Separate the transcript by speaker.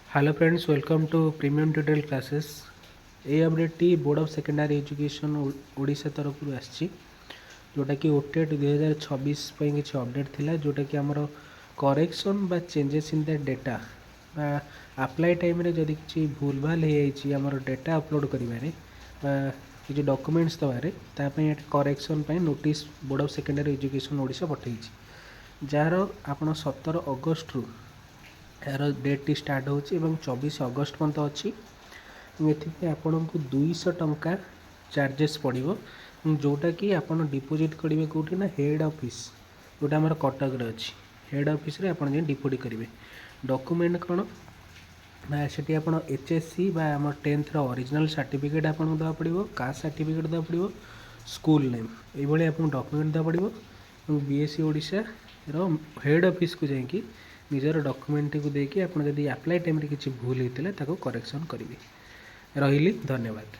Speaker 1: Hello friends, welcome to premium tutorial classes. ये update टी board of secondary education Odisha तरफ आसी जोटा कि ओटेट 2026 किसी अपडेट थिला जोटा कि आमर करेक्शन बा चेंजेस इन द डेटा बा अप्लाई टाइम रे जदि किसी भूल भाल हो आमर डेटा अपलोड करिवारे किसी डॉक्यूमेंट्स दबारे तापई correction notice board of secondary education Odisha पठाई जार आपण 17 अगस्ट रु यार डेट टी स्टार्ट हो 24 अगस्ट पर्यंत अच्छी ये आपन को 200 टंका चार्जेस पड़ो जोटा कि आपन डिपोजिट करेंगे कौटी ना हेड ऑफिस जोटा आम कटक अच्छी हेड ऑफिस रे आपन डिपोजिट करेंगे। डॉक्यूमेंट कौन ना से आप एचएससी बा आम 10th ओरिजिनल सर्टिफिकेट आपको देवा पड़ो, कास्ट सर्टिफिकेट देवा पड़ो, स्कूल नेम ये आप डॉक्यूमेंट देवा पड़ो। बीएससी ओडिशा रो हेड ऑफिस को जाकि निजर डॉक्यूमेंट को देकी आप जब अप्लाई टाइम किसी भूल होता है करेक्शन करेंगे। रही धन्यवाद।